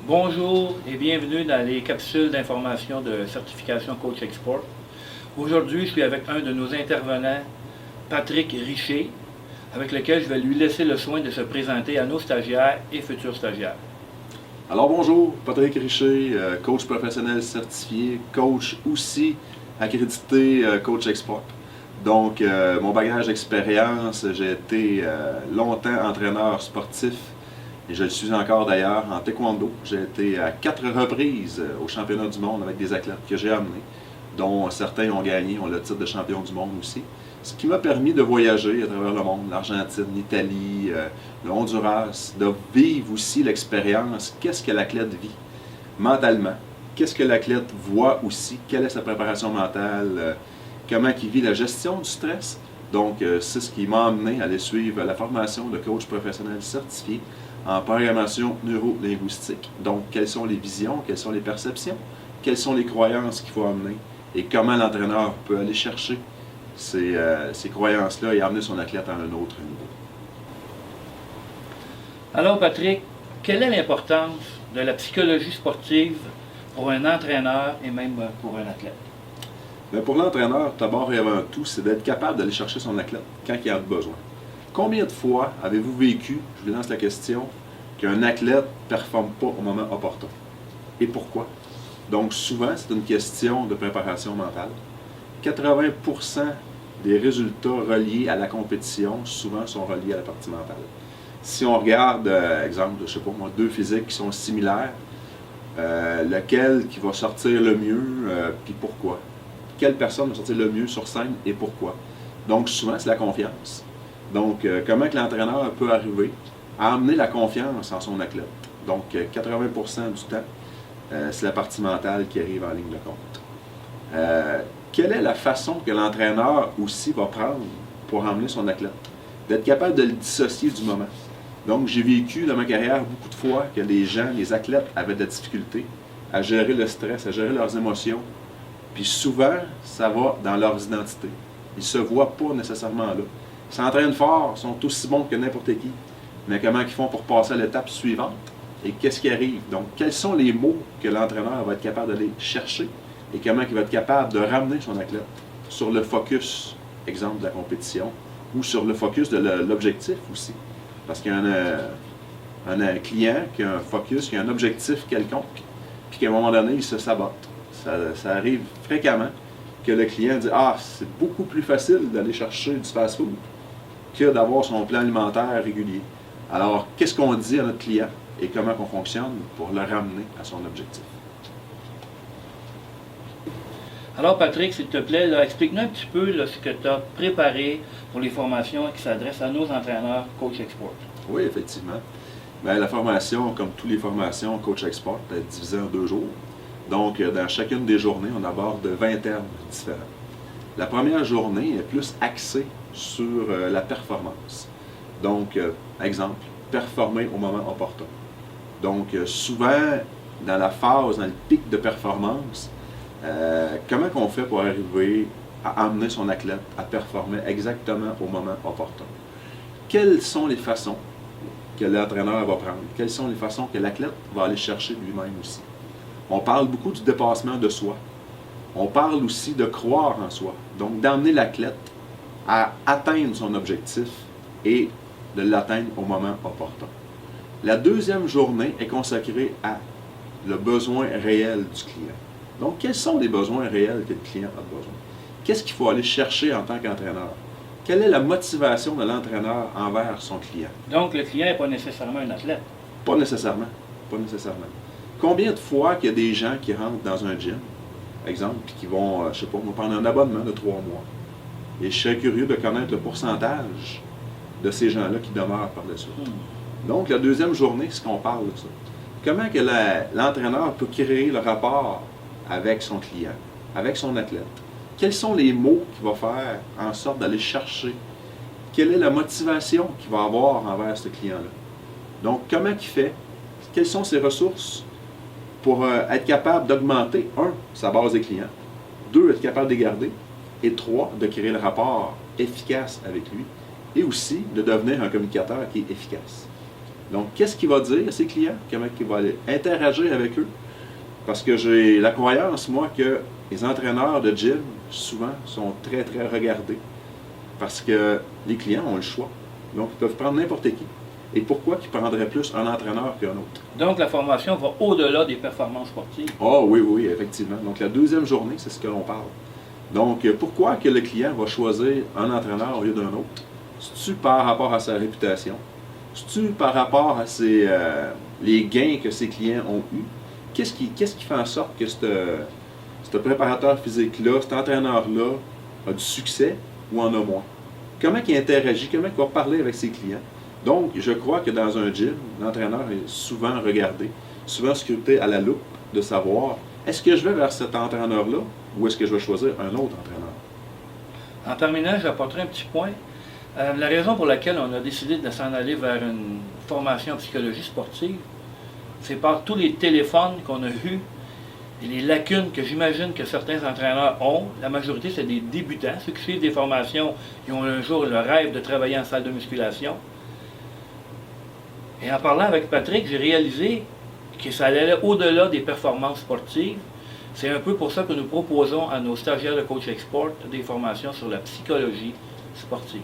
Bonjour et bienvenue dans les capsules d'information de certification Coach Export. Aujourd'hui, je suis avec un de nos intervenants, Patrick Richer, avec lequel je vais lui laisser le soin de se présenter à nos stagiaires et futurs stagiaires. Alors bonjour, Patrick Richer, coach professionnel certifié, coach aussi accrédité Coach Export. Donc, mon bagage d'expérience, j'ai été longtemps entraîneur sportif et je le suis encore d'ailleurs en taekwondo. J'ai été à 4 reprises au championnat du monde avec des athlètes que j'ai amenés, dont certains ont gagné, ont le titre de champion du monde aussi. Ce qui m'a permis de voyager à travers le monde, l'Argentine, l'Italie, le Honduras, de vivre aussi l'expérience, qu'est-ce que l'athlète vit mentalement, qu'est-ce que l'athlète voit aussi, quelle est sa préparation mentale, comment il vit la gestion du stress. Donc, c'est ce qui m'a amené à aller suivre la formation de coach professionnel certifié en programmation neuro-linguistique. Donc, quelles sont les visions, quelles sont les perceptions, quelles sont les croyances qu'il faut amener et comment l'entraîneur peut aller chercher ces croyances-là et amener son athlète à un autre niveau. Alors Patrick, quelle est l'importance de la psychologie sportive pour un entraîneur et même pour un athlète? Bien, pour l'entraîneur, d'abord et avant tout, c'est d'être capable d'aller chercher son athlète quand il a besoin. Combien de fois avez-vous vécu, je vous lance la question, qu'un athlète ne performe pas au moment opportun? Et pourquoi? Donc souvent, c'est une question de préparation mentale. 80% des résultats reliés à la compétition, souvent, sont reliés à la partie mentale. Si on regarde, exemple, je ne sais pas moi, 2 physiques qui sont similaires, lequel qui va sortir le mieux, puis pourquoi? Quelle personne va sortir le mieux sur scène et pourquoi? Donc souvent, c'est la confiance. Donc, comment que l'entraîneur peut arriver à amener la confiance en son athlète? Donc, 80% du temps, c'est la partie mentale qui arrive en ligne de compte. Quelle est la façon que l'entraîneur aussi va prendre pour amener son athlète? D'être capable de le dissocier du moment. Donc, j'ai vécu dans ma carrière beaucoup de fois que les athlètes avaient de la difficulté à gérer le stress, à gérer leurs émotions. Puis souvent, ça va dans leurs identités. Ils ne se voient pas nécessairement là. Ils s'entraînent fort, ils sont aussi bons que n'importe qui. Mais comment ils font pour passer à l'étape suivante? Et qu'est-ce qui arrive? Donc, quels sont les mots que l'entraîneur va être capable d'aller chercher? Et comment il va être capable de ramener son athlète sur le focus, exemple de la compétition, ou sur le focus de l'objectif aussi. Parce qu'il y a un client qui a un focus, qui a un objectif quelconque, puis qu'à un moment donné, il se sabote. Ça arrive fréquemment que le client dit « Ah, c'est beaucoup plus facile d'aller chercher du fast-food que d'avoir son plan alimentaire régulier. » Alors, qu'est-ce qu'on dit à notre client et comment on fonctionne pour le ramener à son objectif? Alors Patrick, s'il te plaît, explique-nous un petit peu ce que tu as préparé pour les formations qui s'adressent à nos entraîneurs Coach Export. Oui, effectivement. Bien, la formation, comme toutes les formations Coach Export, est divisée en 2 jours. Donc, dans chacune des journées, on aborde 20 termes différents. La première journée est plus axée sur la performance. Donc, exemple, performer au moment opportun. Donc, souvent, dans la phase, dans le pic de performance, comment on fait pour arriver à amener son athlète à performer exactement au moment opportun? Quelles sont les façons que l'entraîneur va prendre? Quelles sont les façons que l'athlète va aller chercher lui-même aussi? On parle beaucoup du dépassement de soi. On parle aussi de croire en soi. Donc, d'amener l'athlète à atteindre son objectif et de l'atteindre au moment opportun. La deuxième journée est consacrée à le besoin réel du client. Donc, quels sont les besoins réels que le client a besoin? Qu'est-ce qu'il faut aller chercher en tant qu'entraîneur? Quelle est la motivation de l'entraîneur envers son client? Donc, le client n'est pas nécessairement un athlète? Pas nécessairement. Pas nécessairement. Combien de fois qu'il y a des gens qui rentrent dans un gym, exemple, puis qui vont, je sais pas, vont prendre un abonnement de 3 mois. Et je serais curieux de connaître le pourcentage de ces gens-là qui demeurent par la suite. Donc, la deuxième journée, c'est qu'on parle de ça. Comment que l'entraîneur peut créer le rapport avec son client, avec son athlète? Quels sont les mots qu'il va faire en sorte d'aller chercher? Quelle est la motivation qu'il va avoir envers ce client-là? Donc, comment il fait? Quelles sont ses ressources pour être capable d'augmenter, 1, sa base des clients, 2, être capable de les garder, et 3, de créer le rapport efficace avec lui, et aussi de devenir un communicateur qui est efficace. Donc, qu'est-ce qu'il va dire à ses clients? Comment il va aller interagir avec eux? Parce que j'ai la croyance, moi, que les entraîneurs de gym, souvent, sont très, très regardés. Parce que les clients ont le choix. Donc, ils peuvent prendre n'importe qui. Et pourquoi qu'ils prendraient plus un entraîneur qu'un autre? Donc, la formation va au-delà des performances sportives. Ah oui, oui, effectivement. Donc, la deuxième journée, c'est ce que l'on parle. Donc, pourquoi que le client va choisir un entraîneur au lieu d'un autre? C'est-tu par rapport à sa réputation? C'est-tu par rapport à les gains que ses clients ont eus? Qu'est-ce qui fait en sorte que ce préparateur physique-là, cet entraîneur-là, a du succès ou en a moins? Comment il interagit? Comment il va parler avec ses clients? Donc, je crois que dans un gym, l'entraîneur est souvent regardé, souvent scruté à la loupe de savoir, est-ce que je vais vers cet entraîneur-là ou est-ce que je vais choisir un autre entraîneur? En terminant, j'apporterai un petit point. La raison pour laquelle on a décidé de s'en aller vers une formation en psychologie sportive, c'est par tous les téléphones qu'on a eus et les lacunes que j'imagine que certains entraîneurs ont. La majorité, c'est des débutants. Ceux qui suivent des formations, ils ont un jour le rêve de travailler en salle de musculation. Et en parlant avec Patrick, j'ai réalisé que ça allait au-delà des performances sportives. C'est un peu pour ça que nous proposons à nos stagiaires de Coach Export des formations sur la psychologie sportive.